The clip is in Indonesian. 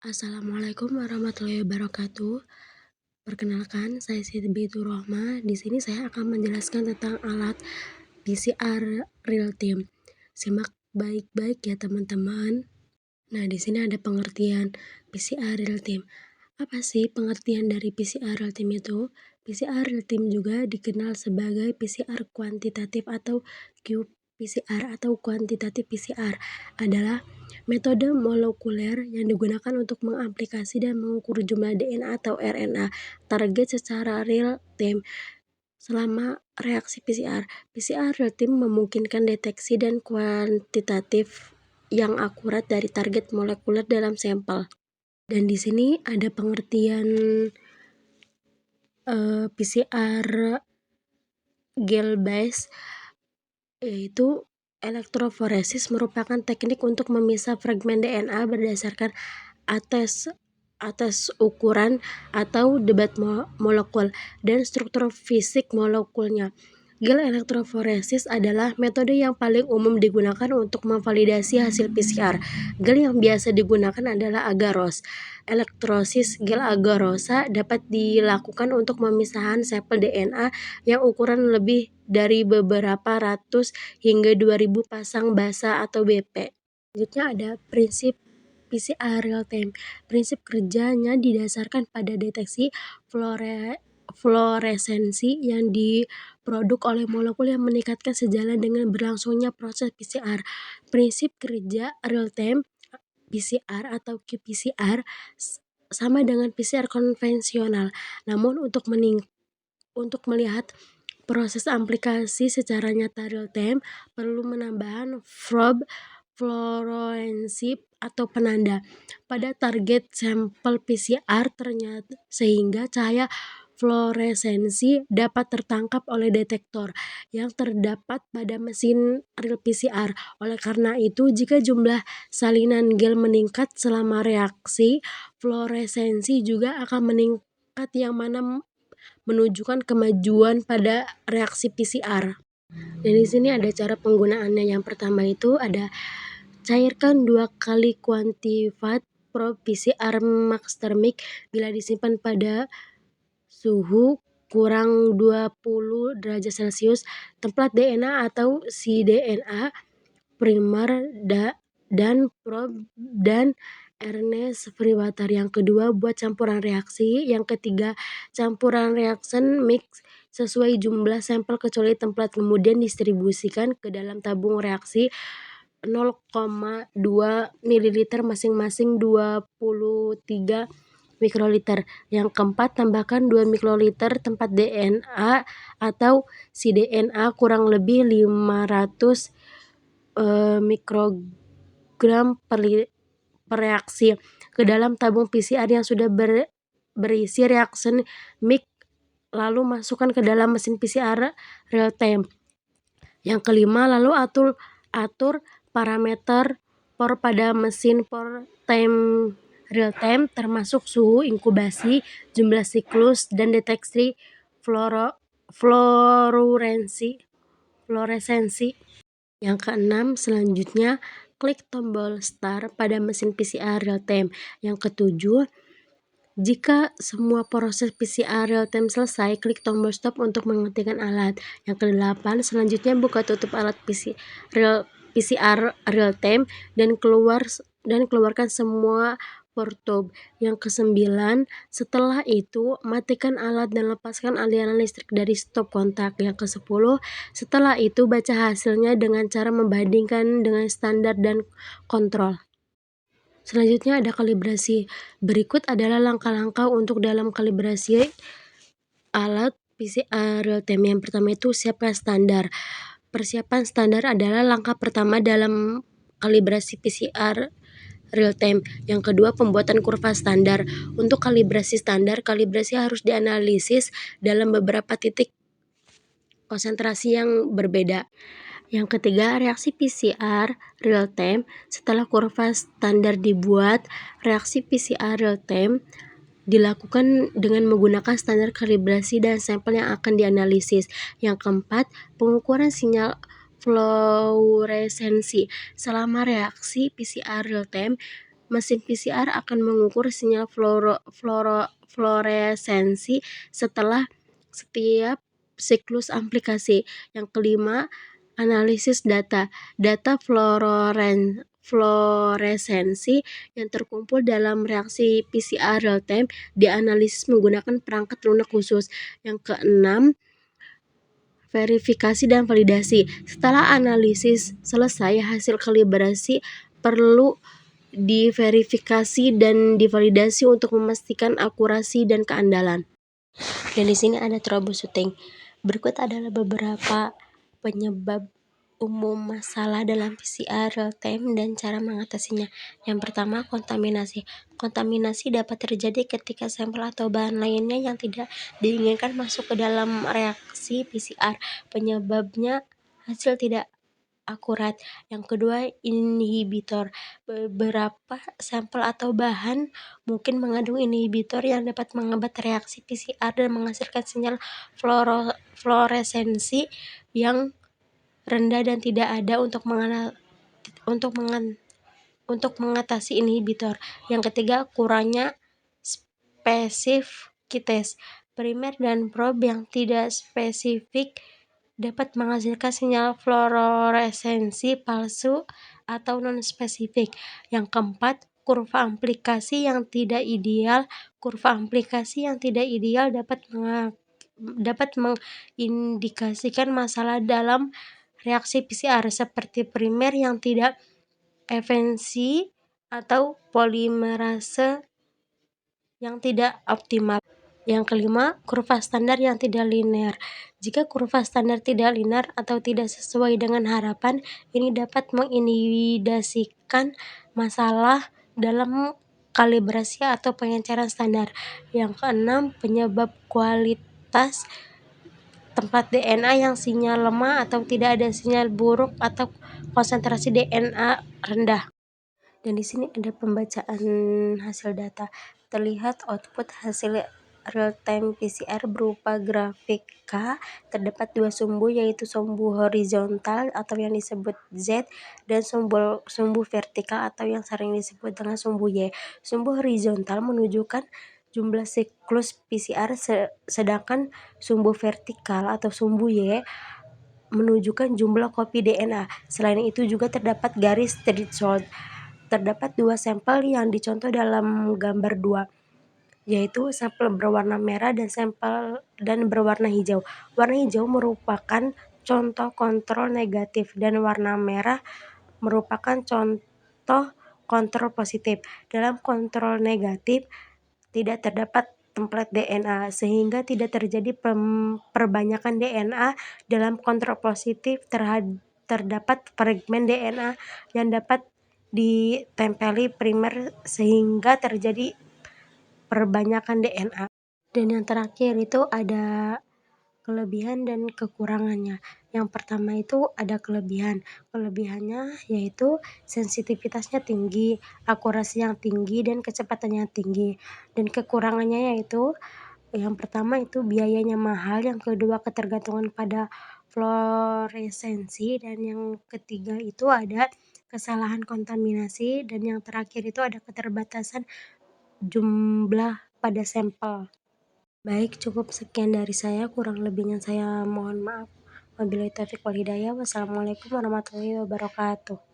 Assalamualaikum warahmatullahi wabarakatuh. Perkenalkan, saya Siti Bintur Rohma. Di sini saya akan menjelaskan tentang alat PCR real time. Simak baik-baik ya teman-teman. Nah, di sini ada pengertian PCR real time. Apa sih pengertian dari PCR real time itu? PCR real time juga dikenal sebagai PCR kuantitatif atau qPCR atau kuantitatif PCR adalah metode molekuler yang digunakan untuk mengaplikasi dan mengukur jumlah DNA atau RNA target secara real time selama reaksi PCR. PCR real time memungkinkan deteksi dan kuantitatif yang akurat dari target molekuler dalam sampel. Dan di sini ada pengertian PCR gel base, yaitu elektroforesis merupakan teknik untuk memisah fragmen DNA berdasarkan atas ukuran atau debat molekul dan struktur fisik molekulnya. Gel elektroforesis adalah metode yang paling umum digunakan untuk memvalidasi hasil PCR. Gel yang biasa digunakan adalah agaros. Elektrosis gel agarosa dapat dilakukan untuk pemisahan sampel DNA yang ukuran lebih dari beberapa ratus hingga 2000 pasang basa atau BP. Selanjutnya ada prinsip PCR real time. Prinsip kerjanya didasarkan pada deteksi fluoresensi yang diproduk oleh molekul yang meningkatkan sejalan dengan berlangsungnya proses PCR. Prinsip kerja real time PCR atau qPCR sama dengan PCR konvensional. Namun untuk melihat proses aplikasi secara nyata real time perlu menambahkan probe fluoresensi atau penanda pada target sampel PCR ternyata sehingga cahaya fluoresensi dapat tertangkap oleh detektor yang terdapat pada mesin real PCR. Oleh karena itu, jika jumlah salinan gel meningkat selama reaksi, fluoresensi juga akan meningkat yang mana menunjukkan kemajuan pada reaksi PCR. Dan di sini ada cara penggunaannya. Yang pertama itu ada cairkan 2 kali quantified probe PCR max thermic bila disimpan pada suhu kurang 20 derajat Celcius. Tempat DNA atau cDNA primer dan probe dan Ernest Freewater. Yang kedua, buat campuran reaksi. Yang ketiga, campuran reaction mix sesuai jumlah sampel kecuali tempat, kemudian distribusikan ke dalam tabung reaksi 0,2 ml masing-masing 23 mikroliter. Yang keempat, tambahkan 2 mikroliter tempat DNA atau cDNA kurang lebih 500 mikrogram per reaksi ke dalam tabung PCR yang sudah berisi reaction mix, lalu masukkan ke dalam mesin PCR real time. Yang kelima, lalu atur parameter por pada mesin por time real time termasuk suhu inkubasi, jumlah siklus, dan deteksi fluoresensi. Yang keenam, selanjutnya klik tombol start pada mesin PCR real time. Yang ketujuh, jika semua proses PCR real time selesai, klik tombol stop untuk menghentikan alat. Yang kedelapan, selanjutnya buka tutup alat PCR real time dan keluarkan semua probe. Yang kesembilan, setelah itu matikan alat dan lepaskan aliran listrik dari stop kontak. Yang kesepuluh, setelah itu baca hasilnya dengan cara membandingkan dengan standar dan kontrol. Selanjutnya ada kalibrasi. Berikut adalah langkah-langkah untuk dalam kalibrasi alat PCR real time. Yang pertama itu siapkan standar. Persiapan standar adalah langkah pertama dalam kalibrasi PCR real time. Yang kedua, pembuatan kurva standar. Untuk kalibrasi standar, kalibrasi harus dianalisis dalam beberapa titik konsentrasi yang berbeda. Yang ketiga, reaksi PCR real time. Setelah kurva standar dibuat, reaksi PCR real time dilakukan dengan menggunakan standar kalibrasi dan sampel yang akan dianalisis. Yang keempat, pengukuran sinyal fluoresensi. Selama reaksi PCR real time, Mesin PCR akan mengukur sinyal fluoresensi setelah setiap siklus aplikasi. Yang kelima, analisis data. Data fluoresensi yang terkumpul dalam reaksi PCR real time dianalisis menggunakan perangkat lunak khusus. Yang keenam, verifikasi dan validasi. Setelah analisis selesai, hasil kalibrasi perlu diverifikasi dan divalidasi untuk memastikan akurasi dan keandalan. Dan di sini ada troubleshooting. Berikut adalah beberapa penyebab umum masalah dalam PCR real time dan cara mengatasinya. Yang pertama, kontaminasi. Kontaminasi dapat terjadi ketika sampel atau bahan lainnya yang tidak diinginkan masuk ke dalam reaksi PCR. Penyebabnya hasil tidak akurat. Yang kedua, inhibitor. Beberapa sampel atau bahan mungkin mengandung inhibitor yang dapat menghambat reaksi PCR dan menghasilkan sinyal fluoresensi yang rendah dan tidak ada untuk mengatasi inhibitor. Yang ketiga, kurangnya spesifikitas. Primer dan probe yang tidak spesifik dapat menghasilkan sinyal fluoresensi palsu atau non-spesifik. Yang keempat, kurva aplikasi yang tidak ideal. Kurva aplikasi yang tidak ideal dapat mengindikasikan masalah dalam reaksi PCR seperti primer yang tidak efisien atau polimerase yang tidak optimal. Yang kelima, kurva standar yang tidak linear. Jika kurva standar tidak linear atau tidak sesuai dengan harapan, ini dapat mengindikasikan masalah dalam kalibrasi atau pengecaran standar. Yang keenam, penyebab kualitas tempat DNA yang sinyal lemah atau tidak ada sinyal buruk atau konsentrasi DNA rendah. Dan di sini ada pembacaan hasil data. Terlihat output hasil real-time PCR berupa grafik K. Terdapat dua sumbu, yaitu sumbu horizontal atau yang disebut Z dan sumbu vertikal atau yang sering disebut dengan sumbu Y. Sumbu horizontal menunjukkan jumlah siklus PCR, sedangkan sumbu vertikal atau sumbu Y menunjukkan jumlah kopi DNA. Selain itu juga terdapat garis threshold. Terdapat dua sampel yang dicontoh dalam gambar 2, yaitu sampel berwarna merah dan berwarna hijau. Warna hijau merupakan contoh kontrol negatif dan warna merah merupakan contoh kontrol positif. Dalam kontrol negatif tidak terdapat template DNA sehingga tidak terjadi perbanyakan DNA. Dalam kontrol positif terdapat fragmen DNA yang dapat ditempeli primer sehingga terjadi perbanyakan DNA. Dan yang terakhir itu ada kelebihan dan kekurangannya. Yang pertama itu ada kelebihan. Kelebihannya yaitu sensitivitasnya tinggi, akurasi yang tinggi, dan kecepatannya tinggi. Dan kekurangannya yaitu yang pertama itu biayanya mahal, yang kedua ketergantungan pada fluoresensi, dan yang ketiga itu ada kesalahan kontaminasi, dan yang terakhir itu ada keterbatasan jumlah pada sampel. Baik, cukup sekian dari saya. Kurang lebihnya saya mohon maaf. Wabillahi taufiq wal hidayah. Wassalamualaikum warahmatullahi wabarakatuh.